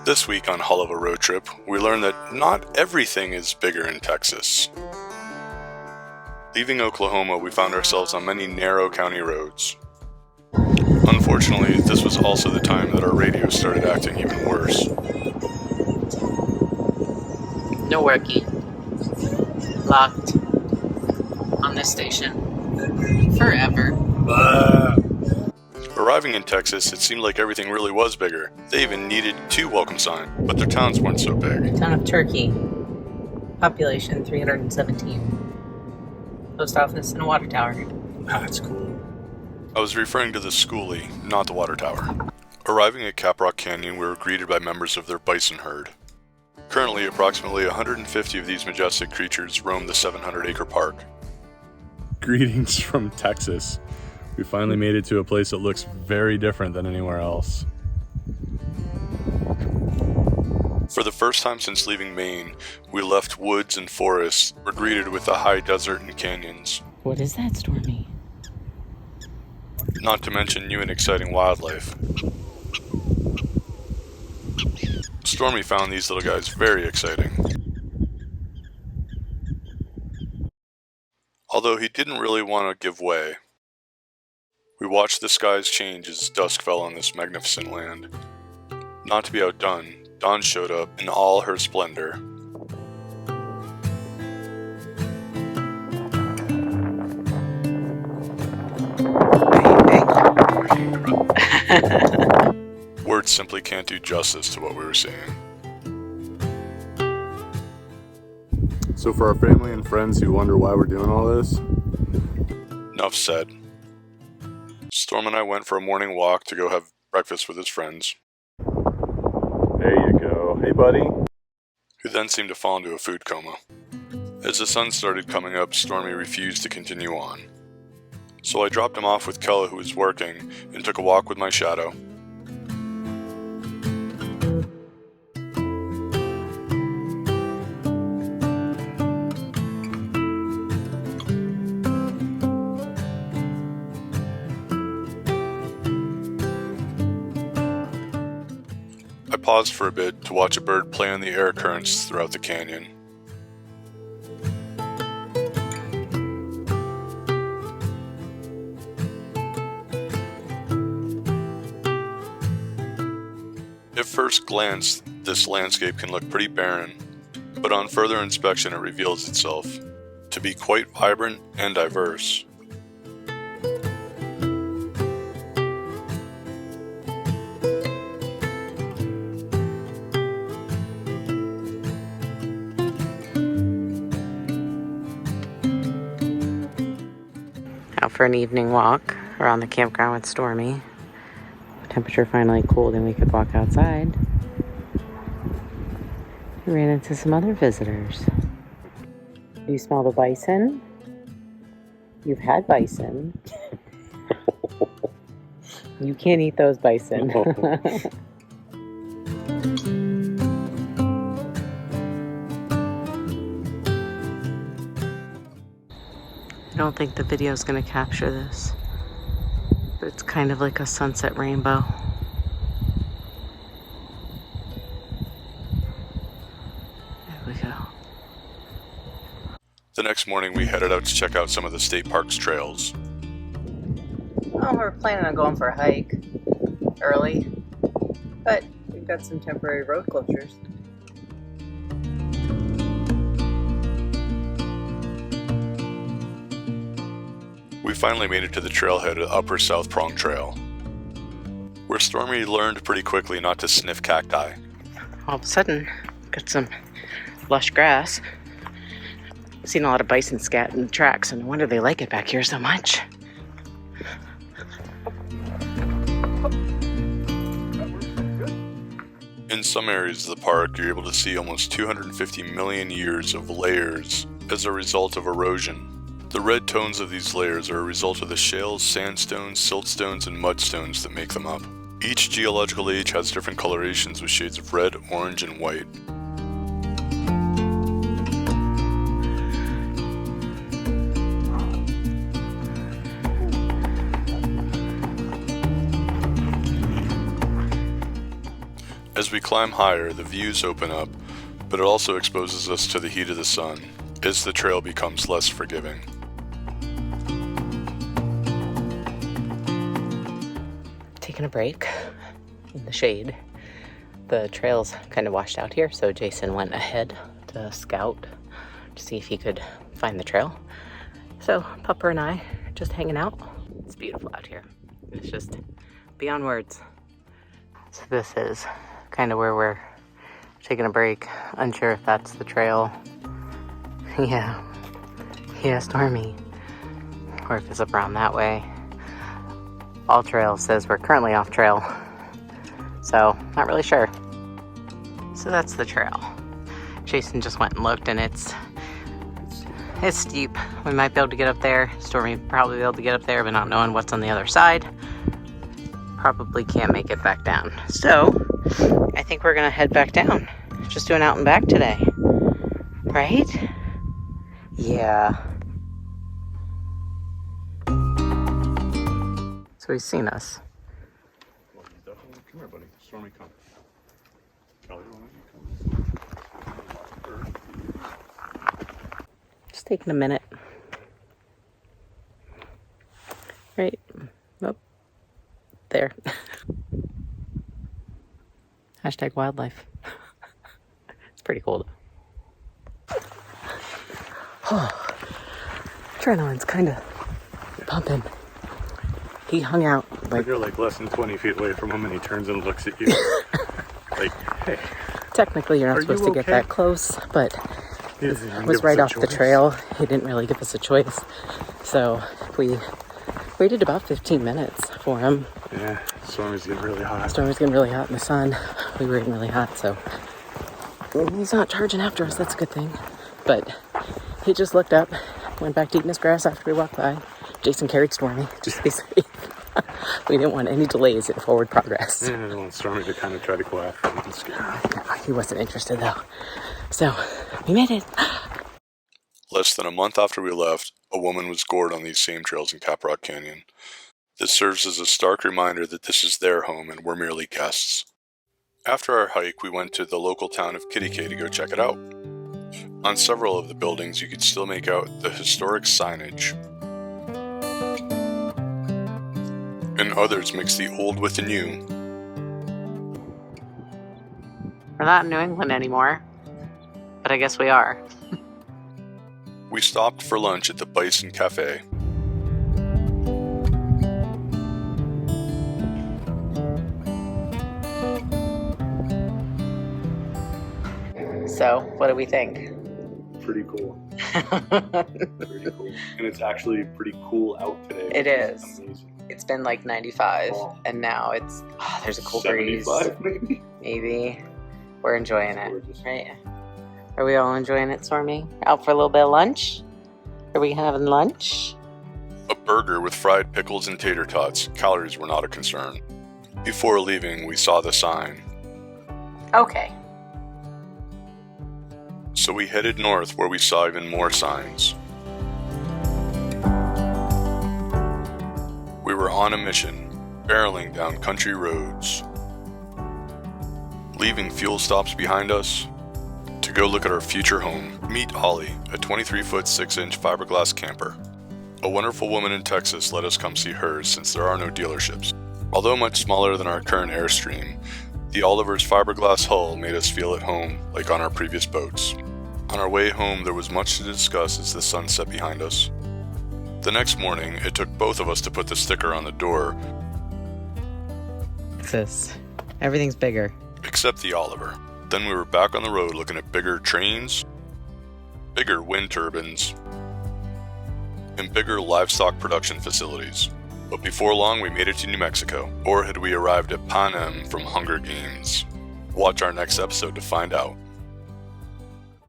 This week on Hull of a Road Trip, we learn that not everything is bigger in Texas. Leaving Oklahoma, we found ourselves on many narrow county roads. Unfortunately, this was also the time that our radio started acting even worse. No working. Locked. On this station. Forever. Arriving in Texas, it seemed like everything really was bigger. They even needed 2 welcome signs, but their towns weren't so big. Town of Turkey. Population 317. Post office and a water tower. That's cool. I was referring to the schoolie, not the water tower. Arriving at Caprock Canyon, we were greeted by members of their bison herd. Currently, approximately 150 of these majestic creatures roam the 700-acre park. Greetings from Texas. We finally made it to a place that looks very different than anywhere else. For the first time since leaving Maine, we left woods and forests, were greeted with the high desert and canyons. What is that, Stormy? Not to mention new and exciting wildlife. Stormy found these little guys very exciting. Although he didn't really want to give way. We watched the skies change as dusk fell on this magnificent land. Not to be outdone, dawn showed up in all her splendor. Words simply can't do justice to what we were seeing. So for our family and friends who wonder why we're doing all this, Enough said. Storm and I went for a morning walk to go have breakfast with his friends, there you go. Hey buddy. who then seemed to fall into a food coma. As the sun started coming up, Stormy refused to continue on. So I dropped him off with Kella, who was working, and took a walk with my shadow. I paused for a bit to watch a bird play on the air currents throughout the canyon. At first glance, this landscape can look pretty barren, but on further inspection it reveals itself to be quite vibrant and diverse. Out for an evening walk around the campground with Stormy. Temperature finally cooled and we could walk outside. We ran into some other visitors. Do you smell the bison? You've had bison. You can't eat those bison. I don't think the video is going to capture this, but it's kind of like a sunset rainbow. There we go. The next morning we headed out to check out some of the state park's trails. Well, we're planning on going for a hike early, but we've got some temporary road closures. We finally made it to the trailhead at Upper South Prong Trail, where Stormy learned pretty quickly not to sniff cacti. All of a sudden, got some lush grass. Seen a lot of bison scat in the tracks, and no wonder they like it back here so much. In some areas of the park, you're able to see almost 250 million years of layers as a result of erosion. The red tones of these layers are a result of the shales, sandstones, siltstones, and mudstones that make them up. Each geological age has different colorations with shades of red, orange, and white. As we climb higher, the views open up, but it also exposes us to the heat of the sun, as the trail becomes less forgiving. Taking a break in the shade. The trail's kind of washed out here, so Jason went ahead to scout to see if he could find the trail. So Pupper and I are just hanging out. It's beautiful out here. It's just beyond words. So this is kind of where we're taking a break. Unsure if that's the trail. Yeah, Stormy. Or if it's up around that way. All Trail says we're currently off trail. So, not really sure. So that's the trail. Jason just went and looked, and it's steep. We might be able to get up there. Stormy probably be able to get up there, but not knowing what's on the other side. Probably can't make it back down. So, I think we're gonna head back down. Just doing out and back today. Right? Yeah. So he's seen us. Well, he's definitely. Come here, buddy. Stormy, come. Kelly, why don't you come? Just taking a minute. Right. Oh. There. Hashtag wildlife. It's pretty cool though. Oh. Adrenaline's kind of pumping. He hung out like... You're like less than 20 feet away from him and he turns and looks at you. Like, hey. Technically you're not supposed to get that close, but it was right off the trail. He didn't really give us a choice. So we waited about 15 minutes for him. Yeah, Stormy's getting really hot. Stormy's getting really hot in the sun. We were getting really hot, so he's not charging after us. That's a good thing. But he just looked up, went back to eating his grass after we walked by. Jason carried Stormy, just to be safe. We didn't want any delays in forward progress. Yeah, I don't want Stormy to kind of try to go after him and scare him. No, he wasn't interested though. So, we made it. Less than a month after we left, a woman was gored on these same trails in Caprock Canyon. This serves as a stark reminder that this is their home and we're merely guests. After our hike, we went to the local town of Quitaque to go check it out. On several of the buildings, you could still make out the historic signage. And others mix the old with the new. We're not in New England anymore, but I guess we are. We stopped for lunch at the Bison Cafe. So, what do we think? Pretty cool. Pretty cool. And it's actually pretty cool out today. It is. Amazing. It's been like 95, and now it's, there's a cool breeze. 75 Maybe. We're enjoying it, Gorgeous. right? Are we all enjoying it, Stormy? Out for a little bit of lunch? Are we having lunch? A burger with fried pickles and tater tots. Calories were not a concern. Before leaving, we saw the sign. Okay. So we headed north where we saw even more signs. We were on a mission, barreling down country roads, leaving fuel stops behind us to go look at our future home. Meet Ollie, a 23-foot 6-inch fiberglass camper. A wonderful woman in Texas let us come see hers since there are no dealerships. Although much smaller than our current Airstream, the Oliver's fiberglass hull made us feel at home like on our previous boats. On our way home, there was much to discuss as the sun set behind us. The next morning, it took both of us to put the sticker on the door. Sis, everything's bigger. Except the Oliver. Then we were back on the road looking at bigger trains, bigger wind turbines, and bigger livestock production facilities. But before long, we made it to New Mexico. Or had we arrived at Panem from Hunger Games? Watch our next episode to find out.